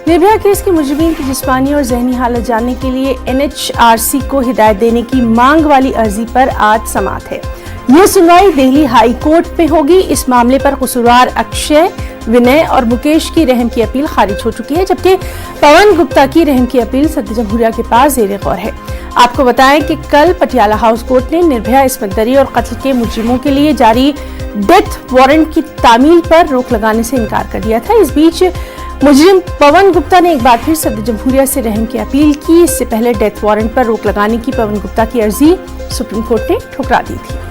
Nirbhaya case के मुजरिमीन की जिस्मानी और जहनी हालत जानने के लिए NHRC को हिदायत देने की मांग वाली अर्जी पर आज समाअत है। यह सुनवाई दिल्ली हाई कोर्ट में होगी। इस मामले पर कसूरवार अक्षय, विनय और मुकेश की रहम की अपील खारिज हो चुकी है, जबकि पवन गुप्ता की रहम की अपील सदर जमहूरिया के पास ज़ेर गौर है। आपको बताएं कि कल पटियाला हाउस कोर्ट ने निर्भया इस्मत दरी और कत्ल के मुजरिमों के लिए जारी डेथ वारंट की तामील पर रोक लगाने से इनकार कर दिया था। इस बीच मुजरिम पवन गुप्ता ने एक बार फिर सदर जमहूरिया से रहम की अपील की। इससे पहले डेथ वारंट पर रोक लगाने की पवन गुप्ता की अर्जी सुप्रीम कोर्ट ने ठुकरा दी थी।